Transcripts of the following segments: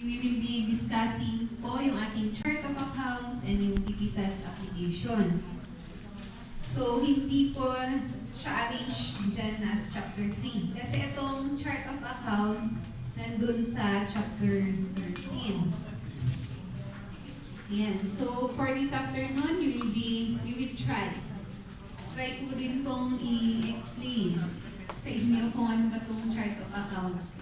We will be discussing po yung ating chart of accounts and yung PPSAS application. So, hindi po siya arrange dyan as chapter 3. Kasi itong chart of accounts nandun sa chapter 13. Yan. So, for this afternoon, we will try ko rin pong i-explain sa inyo kung ano ba itong chart of accounts.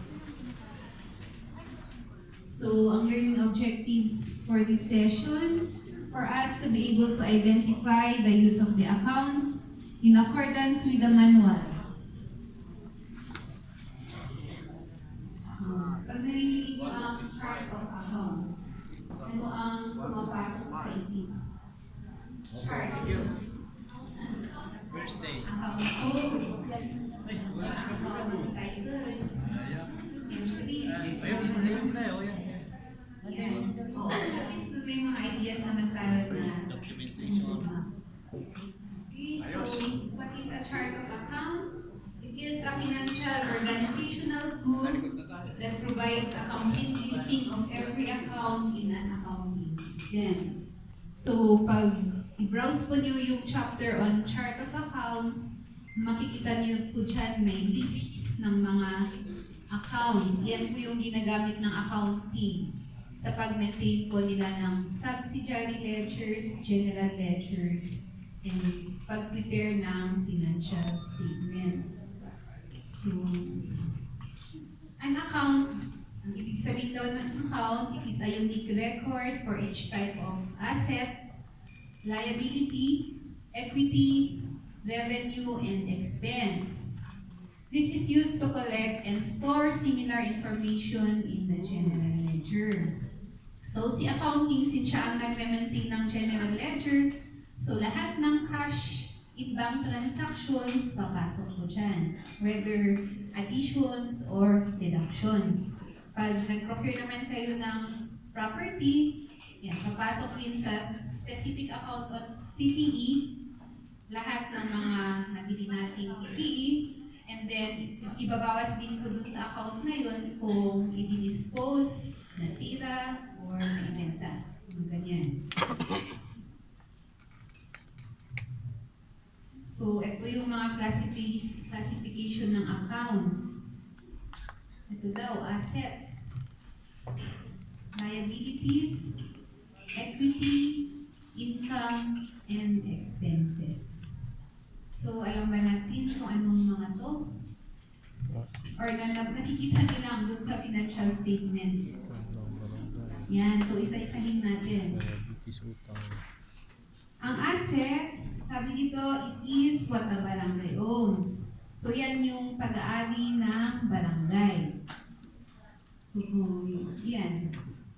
So, ang learning objectives for this session, for us to be able to identify the use of the accounts in accordance with the manual. So, pag narinig mo ang chart of accounts, ano ang pumapasok sa isip? Chart. First day. Account codes, account titles, entries. Yan. Oo, at least may mga ideas naman tayo na Documentation. Okay, so what is a chart of account? It is a financial organizational tool that provides a complete listing of every account in an accounting system. So pag i-browse po nyo yung chapter on chart of accounts, makikita nyo po dyan may list ng mga accounts. Yan po yung ginagamit ng accounting sa pag-maintain po nila ng subsidiary ledgers, general ledgers, and pag-prepare ng financial statements. So, an account, ang ibig sabihin daw ng account, it is a unique record for each type of asset, liability, equity, revenue, and expense. This is used to collect and store similar information in the general ledger. So, si accounting, since siya ang nagme-maintain ng general ledger, so lahat ng cash in bank transactions, papasok po dyan. Whether additions or deductions. Pag nag-procure naman kayo ng property, yan, papasok din sa specific account on PPE, lahat ng mga nabili nating PPE, and then ibabawas din po dun sa account na yun kung i-dispose, nasira, or naibenta. Ganyan. So, ito yung mga classification ng accounts. Ito daw, assets, liabilities, equity, income, and expenses. So, alam ba natin kung anong mga to? Or nakikita nyo lang doon sa financial statements. Yan, so isa-isahin natin. Ang asset, sabi dito, it is what the barangay owns. So, yan yung pag-aari ng barangay. So, yan.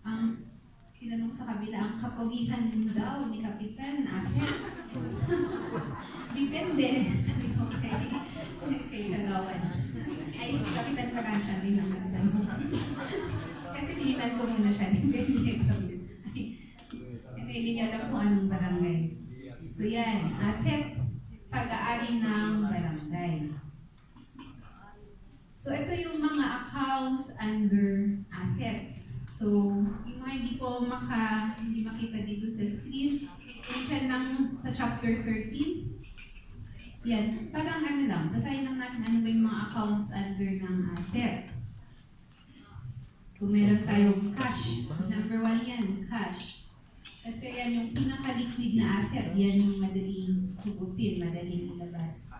Ang tinanong sa kabila, ang kapawihan daw ni Kapitan, asset. Depende. Sabi ko kay Kagawan. Ay, si Kapitan pa lang siya rin ang nagtanong. Kasi tinitan ko muna siya. Depende. Sabi ko, hindi niya alam kung anong barangay. So yan, asset, pag-aari ng barangay. So ito yung mga accounts under assets. So, yung mga hindi po hindi makita dito sa screen, dyan lang sa chapter 13. Yan, parang ano lang, basahin lang natin ano ba yung mga accounts under ng asset. So, meron tayong cash. Number 1 yan, cash. Kasi yan yung pinaka-liquid na asset, yan yung madaling tugutin, madaling ilabas.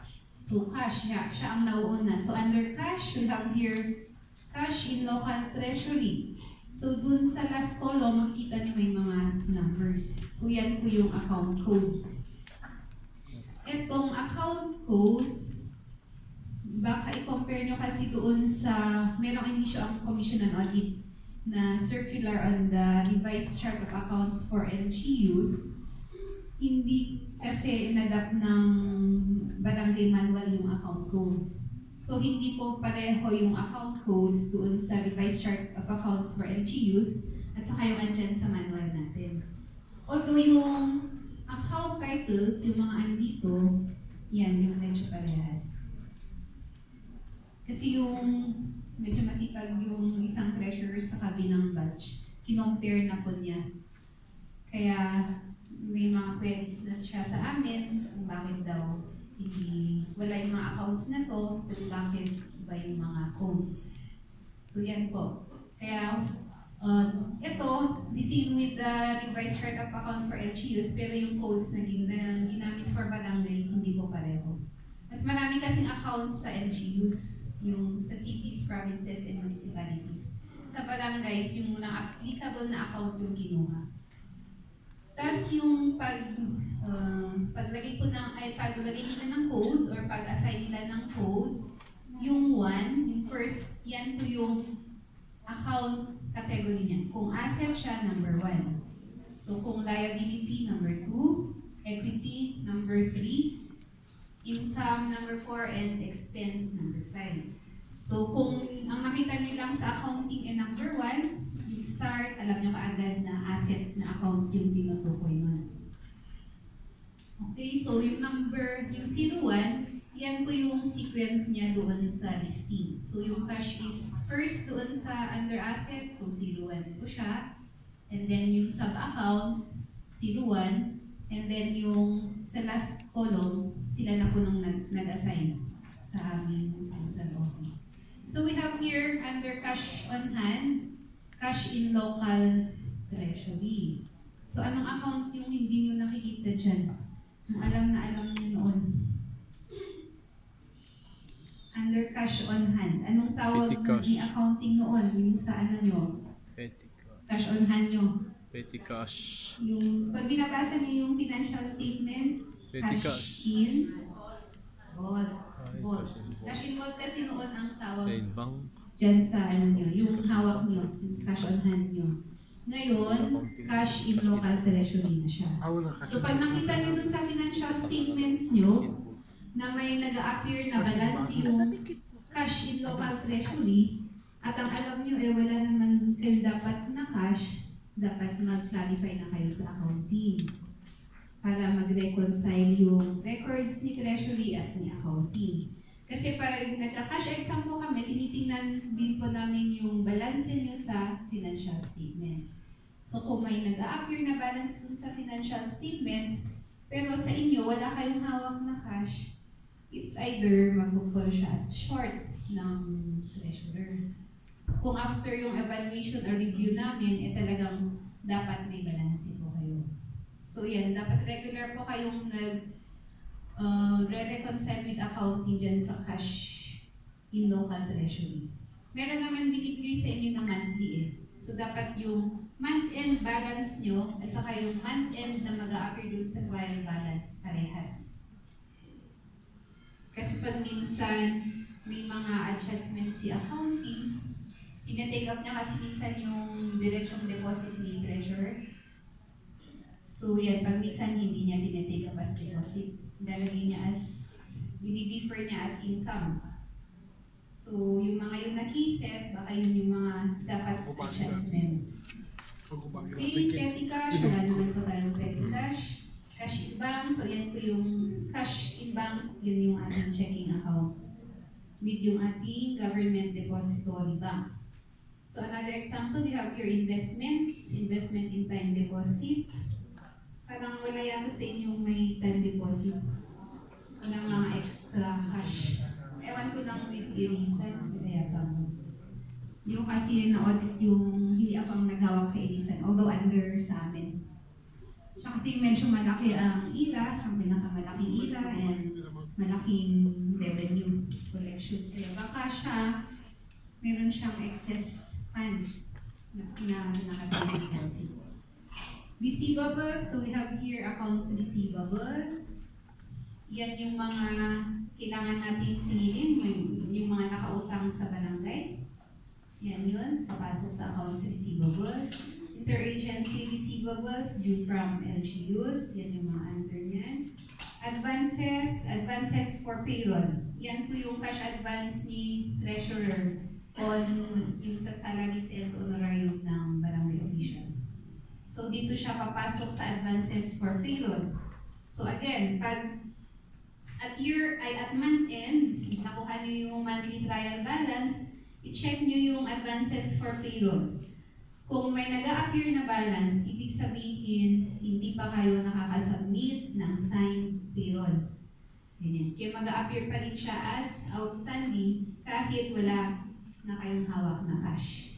So, cash, siya ang nauuna. So, under cash, we have here cash in local treasury. So, dun sa last column, makikita niyo may mga numbers. So, yan po yung account codes. Etong account codes, baka i-compare nyo kasi doon sa, merong inisyo ang Commission on Audit na circular on the revised chart of accounts for LGUs. Hindi kasi inadapt ng barangay manual yung account codes. So, hindi po pareho yung account codes doon sa revised chart of accounts for LGUs at saka yung andyan sa manual natin. Although yung account titles, yung mga andito, yan yung medyo parehas. Kasi yung medyo masipag yung isang treasurer sa kabilang batch. Kinompare na po niya. Kaya may mga queries na siya sa amin kung bakit daw hindi, wala yung mga accounts na to, tapos bakit iba yung mga codes. So yan po. Kaya ito, the same with the revised chart of account for LGUs, pero yung codes na ginamit for barangay, hindi po pareho. Mas marami kasing accounts sa LGUs, yung sa cities, provinces, and municipalities. Sa barangays, yung mga applicable na account yung kinuha. Tapos yung paglagay nila ng code or pag-assign nila ng code, yung yung first, yan po yung account category niya. Kung asset siya, number 1. So kung liability, number 2. Equity, number 3. Income, number 4. And expense, number 5. So kung ang nakita niyo lang sa accounting ay number 1, yung start, alam niyo kaagad na asset na account yung tinutukoy nun. Okay, so yung 01, yan po yung sequence niya doon sa listing. So yung cash is first doon sa under assets, so 01 po siya. And then yung sub-accounts, 01. And then yung sa last column, sila na po nung nag-assign sa aming central office. So we have here under cash on hand, cash in local treasury. So anong account yung hindi nyo nakikita dyan? Yung alam nyo noon. Under cash on hand. Anong tawag ni accounting noon? Yung sa ano nyo? Petty cash. Cash on hand nyo. Petty cash. Yung, pag binabasa nyo yung financial statements, cash in vault. Cash in vault kasi noon ang tawag dyan sa ano nyo, yung hawak nyo, yung cash on hand nyo. Ngayon, cash in local treasury na siya. So pag nakita nyo dun sa financial statements nyo, na may nag-a-appear na balance yung cash in local treasury, at ang alam nyo wala naman kayo dapat na cash, dapat mag-clarify na kayo sa accounting para mag-reconcile yung records ni treasury at ni accounting. Kasi pag nagka-cash exam po kami, tinitingnan din po namin yung balance nyo sa financial statements. So kung may nag-a-appear na balance dun sa financial statements, pero sa inyo wala kayong hawak na cash, it's either mag-fall siya as short ng treasurer. Kung after yung evaluation or review namin, talagang dapat may balance po kayo. So yan, dapat regular po kayong re-reconcile with accounting dyan sa cash in local treasury. Meron naman binibigay sa inyo na monthly So dapat yung month-end balance nyo at saka yung month-end na mag-a-appear dun sa trial balance parehas. Kasi pag minsan may mga adjustments si accounting, tinatake up niya kasi minsan yung diretsong deposit ni treasurer. So yan, pag minsan hindi niya tinatake up as deposit, dalagay niya as, dinidefer niya as income. So yung mga yung na cases, baka yun yung mga dapat adjustments. Okay, petty cash, wala naman po tayong petty cash. Cash in bank, so yan po yung cash in bank, yun yung ating checking account with yung ating government depository banks. So another example, we have your investments, investment in time deposits. Parang wala yata sa inyong may time deposit. Walang mga extra cash. Ewan ko lang with Irisan, kaya bang yung kasi na-audit yung hindi akong naghawak kay Irisan, although under sa amin. Siya kasi medyo malaki ang IRA, ang pinakamalaking IRA, and malaking revenue collection. Kaya baka siya, meron siyang excess funds na nakatagin. Receivable, so we have here accounts receivable. Yan yung mga kailangan natin singilin, yung mga nakautang sa barangay. Yan yun, papasok sa accounts receivable. Interagency receivables due from LGUs, yan yung mga under niyan. Advances for payroll. Yan po yung cash advance ni treasurer on yung sa salaries and honorarium ng barangay officials. So dito siya papasok sa advances for payroll. So again, pag at month end, nakuha niyo yung monthly trial balance, i-check nyo yung advances for payroll. Kung may nag-a-appear na balance, ibig sabihin, hindi pa kayo nakakasubmit ng signed payroll. Ganyan. Kaya mag-a-appear pa rin siya as outstanding kahit wala na kayong hawak na cash.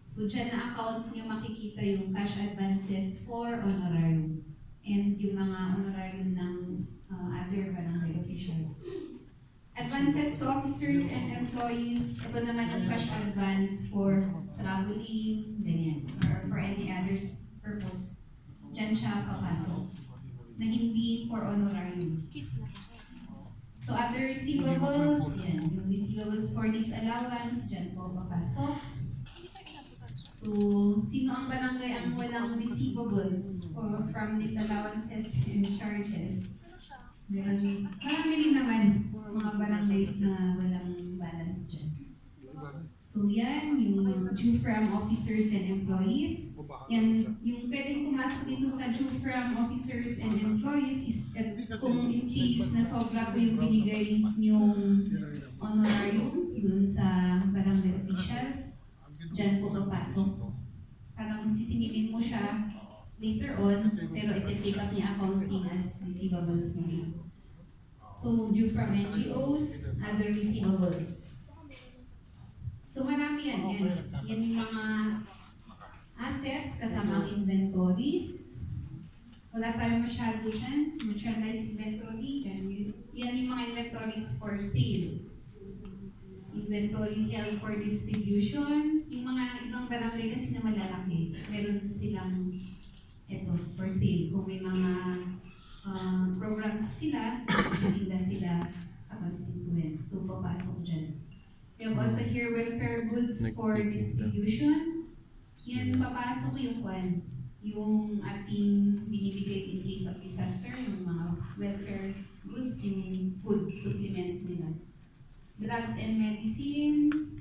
So dyan na account nyo makikita yung cash advances for honorarium and yung mga honorarium ng other barangay officials. Advances to officers and employees, ito naman yung cash advance for traveling, ganyan, or for any other purpose. Diyan siya papasok, na hindi for honorarium. So other receivables, yan, yung receivables for disallowance, diyan po papasok. So, sino ang barangay ang walang receivables from disallowances and charges? Meron, marami din naman mga barangays na walang balance dyan. So yan, yung due from officers and employees. Yan, yung pwedeng pumasok dito sa due from officers and employees is kung in case na sobra po yung binigay yung honorarium dun sa barangay officials, dyan po papasok. Parang sisingilin mo siya later on, pero iti-take up niya accounting as receivables niya. So, due from NGOs, other receivables. So, marami yan. Yan yung mga assets kasama ang inventories. Wala tayong masyado dyan. Merchandise inventory. Yan yung mga inventories for sale. Inventory held for distribution. Yung mga ibang barangay kasi na malalaki, meron silang ito, for sale. Kung may mga programs sila, tinda sila sa constituents. So, papasok dyan. We have also here welfare goods for distribution. Yan, papasok yung kwan. Yung ating binibigay in case of disaster, yung mga welfare goods, yung food supplements nila. Drugs and medicines,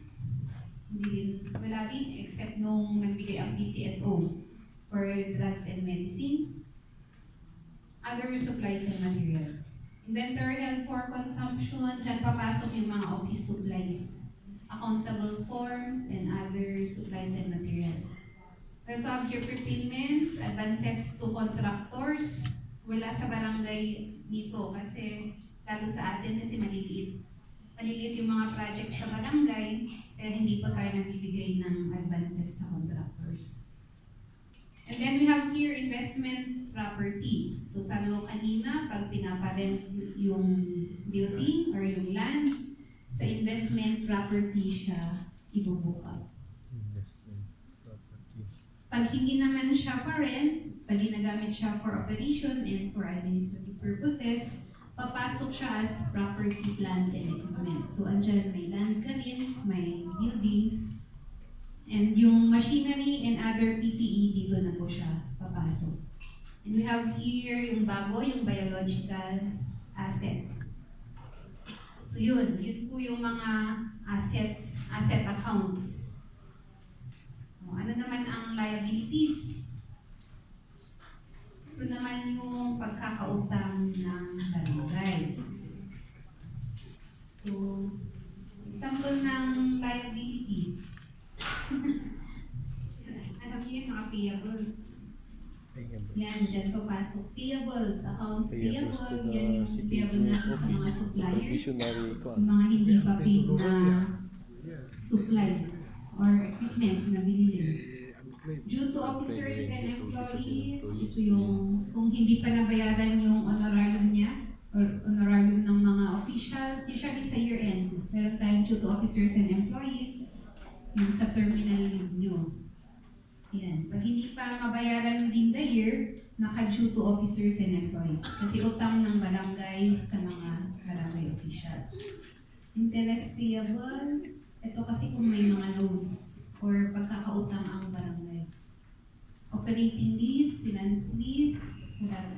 hindi din, wala din, except nung nagbigay ang PCSO for drugs and medicines. Other supplies and materials. Inventory held for consumption, dyan papasok yung mga office supplies, accountable forms, and other supplies and materials. Resolve payments, advances to contractors, wala sa barangay nito kasi lalo sa atin kasi maliliit. Maliliit yung mga projects sa barangay, kaya hindi pa tayo nagbibigay ng advances sa contractors. And then we have here investment property. So sabi ko kanina, pag pinaparent yung building or yung land, sa investment property siya ibubuka. Pag hindi naman siya for rent, pag ginagamit siya for operation and for administrative purposes, papasok siya as property, plant, and equipment. So andyan may land ka rin, may buildings, and yung machinery and other PPE, dito na po siya papasok. And we have here yung bago, yung biological asset. So yun po yung mga asset accounts. Ano naman ang liabilities? Ito naman yung pagkakautang ng barangay. So, example ng liability. Alam niyo yung mga payables. Yan, dyan papasok. Payables, accounts payable, yan yung payable natin sa mga suppliers. Yung mga hindi pa paid na supplies or equipment na binili. Due to officers and employees, ito yung kung hindi pa nabayaran yung honorarium niya or honorarium ng mga officials, usually sa year-end. Meron tayong due to officers and employees, yung sa terminal leave nyo. Yan. Pag hindi pa mabayaran within the year, naka-due to officers and employees. Kasi utang ng barangay sa mga barangay officials. Interest payable, ito kasi kung may mga loans or pagkakautang ang barangay. Operating lease, finance lease,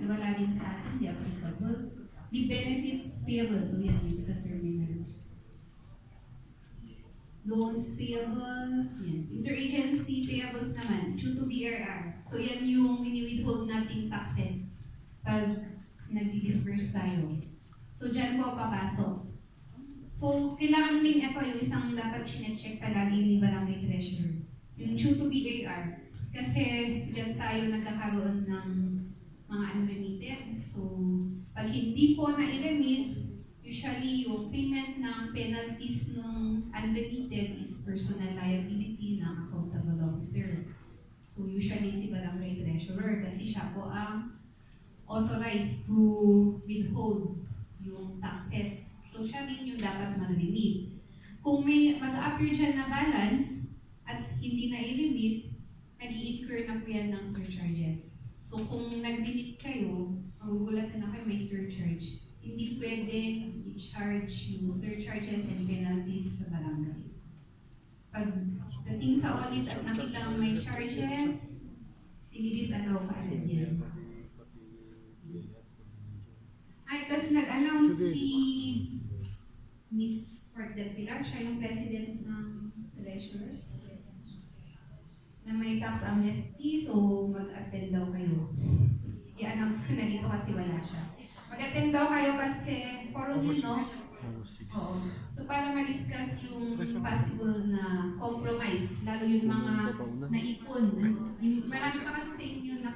wala din sa atin, di applicable. The benefits payable, so yan yung sa terminal. Loans payable, yan. Interagency payables naman, due to BRR. So yan yung wini-withhold nating taxes pag nag-disperse tayo. So dyan po papasok. So, kailangan din ito yung isang dapat chinecheck palagi ni Barangay Treasurer. Yung due to BAR. Kasi dyan tayo nagkakaroon ng mga unlimited. So, pag hindi po na-remit, usually yung payment ng penalties ng unlimited is personal liability ng accountable officer. So, usually si Barangay Treasurer kasi siya po ang authorized to withhold yung taxes. So, siya din yung dapat mag-remit. Kung may mag-appear dyan na balance at hindi na i-remit, mag-i-incur na po yan ng surcharges. So, kung nag-remit kayo, magugulatan na kayo may surcharge. Hindi pwede i-charge yung surcharges and penalties sa barangay. Pag dating sa audit at nakita may charges, i-disallow ka agad yan. Ay, tapos nag-announce si Miss Fort del Pilar, siya yung president ng Treasurers, na may tax amnesty, so mag-attend daw kayo. I-announce ko na dito kasi wala siya. Mag-attend daw kayo kasi forum yun, no? Oo. So para ma-discuss yung possible na compromise, lalo yung mga naipon. Yung marami pa kasi sa inyo na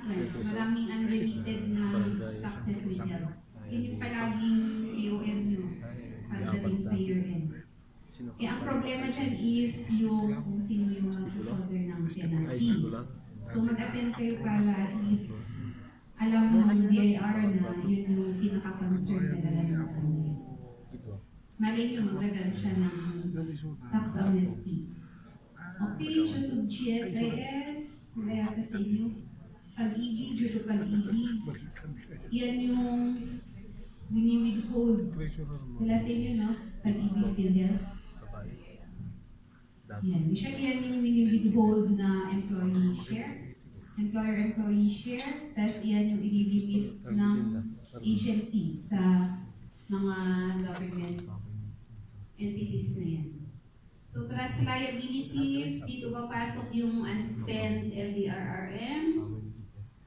maraming unlimited na taxes withheld. Yun yung palaging AOM nyo pagdating sa year-end. Kaya ang problema dyan is yung kung sino yung mag-holder ng penalty. So mag-attend kayo para at least alam mo ang BIR na yun yung pinaka-concern talaga ng barangay. Malay nyo magagalan siya ng tax amnesty. Okay, due to GSIS, wala yata sa inyo. Pag-ibig, due to pag-ibig. Yan yung wini-withhold. Wala sa inyo, no? Pag-ibig PhilHealth. Yan. Usually yan yung wini-withhold na employee share. Employer-employee share. Tapos yan yung ililimit ng agency sa mga government entities na yan. So, trust liabilities, dito papasok yung unspent LDRRM,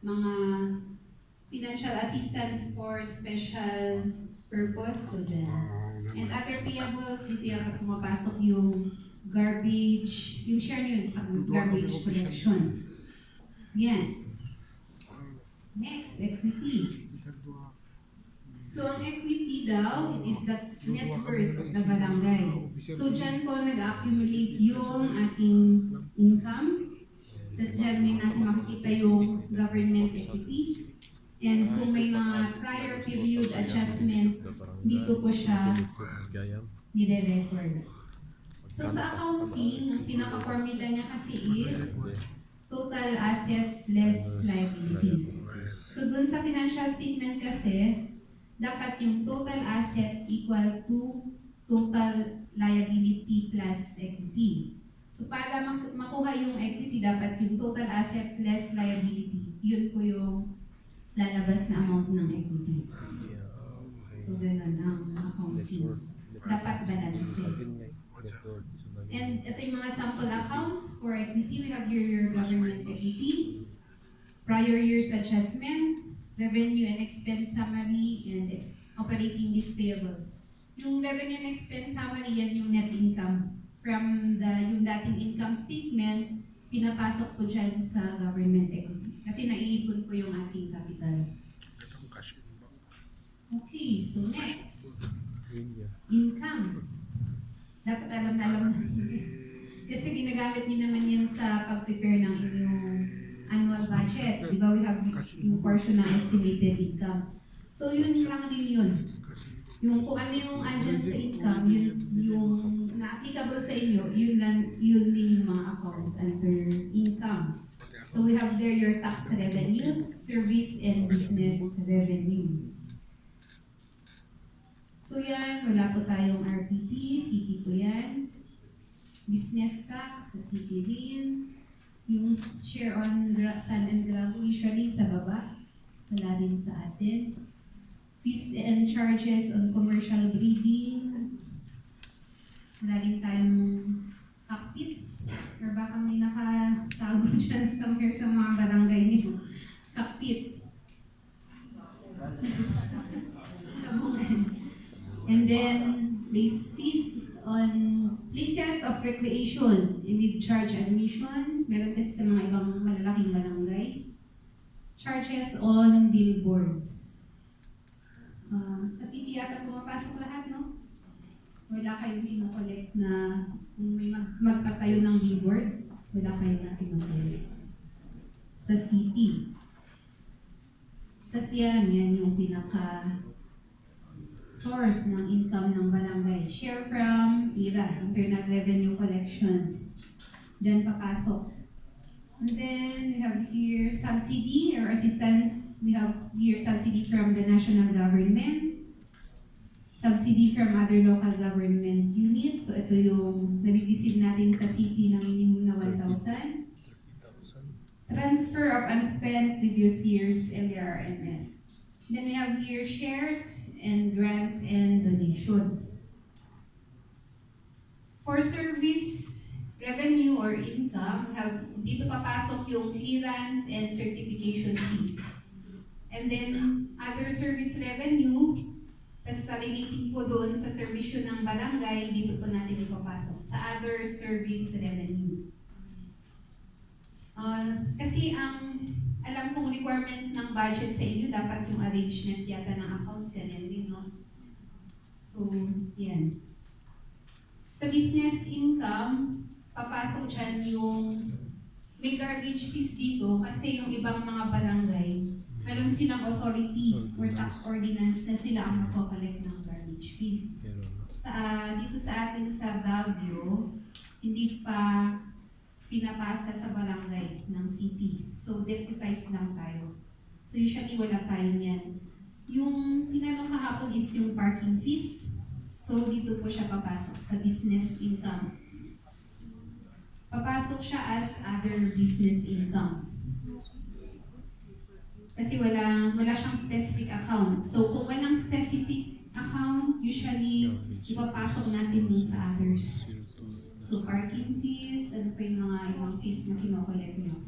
mga financial assistance for special purpose, so dyan. And other payables, dito yung pumapasok yung garbage, yung share nyo sa garbage collection. So, yan. Next, equity. So, ang equity daw, it is the net worth of the barangay. So, dyan po nag-accumulate yung ating income. Tapos dyan din natin makikita yung government equity. And kung may mga prior period adjustment, dito po siya nire-record. So, sa accounting, ang pinaka-formula niya kasi is total assets less liabilities. So, dun sa financial statement kasi, dapat yung total asset equal to total liability plus equity. So para makuha yung equity, dapat yung total asset less liability. Yun po yung lalabas na amount ng equity. So ganun ang accounting. Dapat balance. And ito yung mga sample accounts for equity. We have your government equity, prior year's adjustment, revenue and expense summary, and operating list payable. Yung revenue and expense summary, yan yung net income. From yung dating income statement, pinapasok ko dyan sa government equity. Kasi naiipon ko yung ating capital. Okay, so next. Income. Dapat alam na kasi ginagamit niyo naman yan sa pag-prepare ng inyong annual budget. Di ba we have yung portion ng estimated income. So yun lang din yun. Yung kung ano yung andyan sa income, yun yung na-applicable sa inyo, yun din yung mga accounts under income. So we have there your tax revenues, service and business revenues. So yan, wala po tayong RPT, city po yan. Business tax, sa city din. Yung share on sand and gravel, usually sa baba. Wala rin sa atin. Fees and charges on commercial breeding. Wala rin tayong cockpits. Or baka may nakatago dyan somewhere sa mga barangay niyo. Cockpits. Sabungan. And then, place fees on places of recreation and with charge admissions. Meron kasi sa mga ibang malalaking barangays. Charges on billboards. Sa city yata pumapasok lahat, no? Wala kayong pinokolekt na kung may magpatayo ng billboard, wala kayong na pinokolekt. Sa city. Kasi yan yung pinaka source ng income ng barangay. Share from IRA, Internal Revenue Collections. Diyan papasok. And then we have here subsidy or assistance. We have here subsidy from the national government. Subsidy from other local government units. So ito yung nare-receive natin sa city na minimum na 1,000. Transfer of unspent previous years LRMF. Then we have here shares and grants and donations. For service revenue or income, dito papasok yung clearance and certification fees. And then other service revenue, kasi sa relating po doon sa serbisyo ng barangay, dito po natin ipapasok sa other service revenue. Kasi ang alam kong requirement ng budget sa inyo, dapat yung arrangement yata ng accounts yan din, no? So, yan. Sa business income, papasok dyan yung may garbage fees dito kasi yung ibang mga barangay, meron silang authority or tax ordinance na sila ang magko-collect ng garbage fees. Dito sa atin sa Baguio, hindi pa pinapasa sa barangay ng city. So, deputize lang tayo. So, usually wala tayo niyan. Yung tinanong kahapon is yung parking fees. So, dito po siya papasok sa business income. Papasok siya as other business income. Kasi wala siyang specific account. So, kung walang specific account, usually ipapasok natin dun sa others. So, parking fees, ano pa yung mga ibang fees na kinokollect nyo?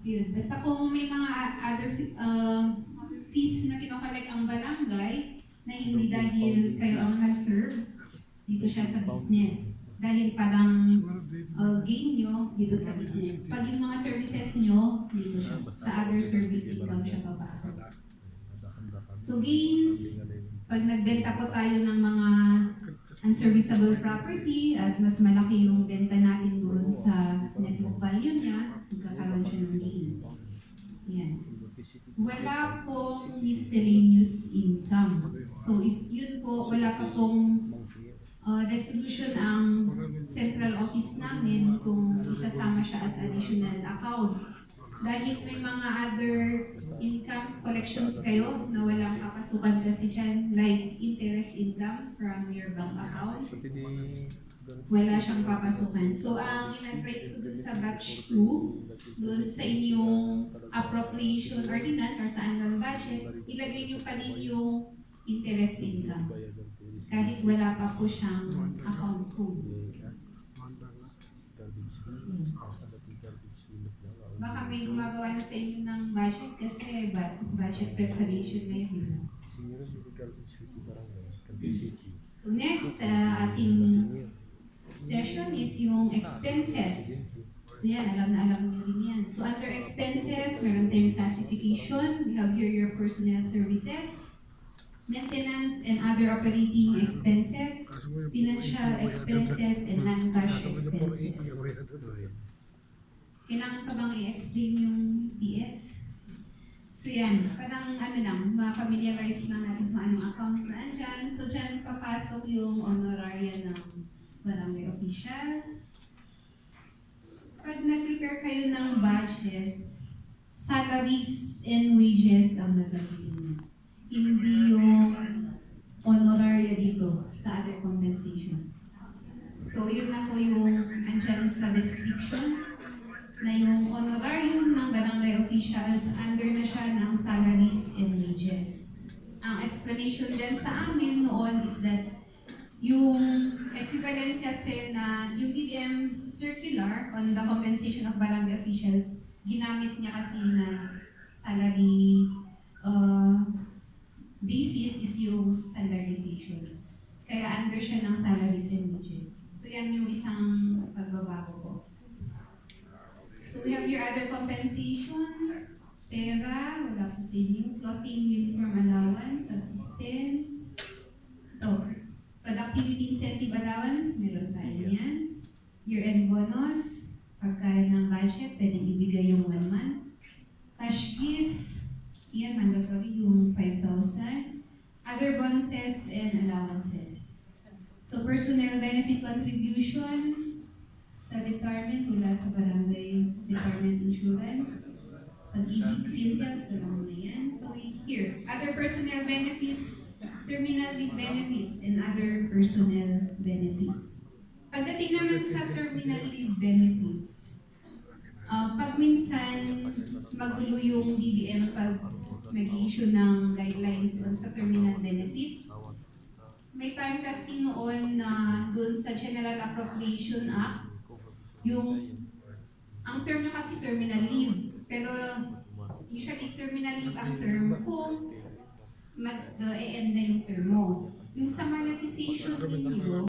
Yun. Basta kung may mga other fees na kinokollect ang barangay, na hindi dahil kayo ang nag-serve, dito siya sa business. Dahil parang gain nyo dito sa business. Pag yung mga services nyo, dito siya. Sa other service income siya papasok. So gains, pag nagbenta po tayo ng mga unserviceable property at mas malaki yung benta natin doon sa net book value niya, magkakaroon siya ng gain. Yan. Wala pong miscellaneous income. So yun po, wala pa pong resolution ang central office namin kung isasama siya as additional account. Dahil may mga other income collections kayo na walang kapasukan kasi dyan, like interest income from your bank accounts, wala siyang papasukan. So, ang in-advise ko dun sa batch 2, dun sa inyong appropriation ordinance or sa annual budget, ilagay nyo pa rin yung interest income. Kahit wala pa po siyang account code. Baka may gumagawa na sa inyo ng budget kasi budget preparation na yun. So next, ating session is yung expenses. So yan, alam nyo rin yan. So under expenses, meron tayong classification. We have here your personnel services, maintenance and other operating expenses, financial expenses, and non-cash expenses. Kailangan pa bang i-explain yung PS? So yan, parang ma-familiarize lang natin kung anong accounts na andyan. So dyan papasok yung honoraria ng barangay officials. Pag nag-prepare kayo ng budget, salaries and wages ang gagamitin nyo. Hindi yung honoraria dito sa other compensation. So yun na po yung andyan sa description na yung honorarium ng barangay officials under na siya ng salaries and wages. Ang explanation dyan sa amin noon is that yung equivalent kasi na yung DBM circular on the compensation of barangay officials, ginamit niya kasi na salary basis is yung standardization. Kaya under siya ng salaries and wages. So yan yung isang pagbabago po. So we have your other compensation, pera, wala po sa inyo, clothing, uniform allowance, subsistence, ito, productivity incentive allowance, meron tayo yan. Year-end bonus, pagka ng budget, pwedeng ibigay yung 1 month. Cash gift, yan, mandatory yung 5,000. Other bonuses and allowances. So personnel benefit contribution, sa retirement, wala sa barangay retirement insurance. Pag-ibig, PhilHealth, wala mo na yan. So here, other personnel benefits, terminal leave benefits, and other personnel benefits. Pagdating naman sa terminal leave benefits, pag minsan magulo yung DBM pag nag-issue ng guidelines sa terminal benefits, may time kasi noon na doon sa General Appropriation Act, yung ang term na kasi terminal leave, pero usually terminal leave ang term kung mag-e-end na yung term mo. Yung sa monetization ninyo,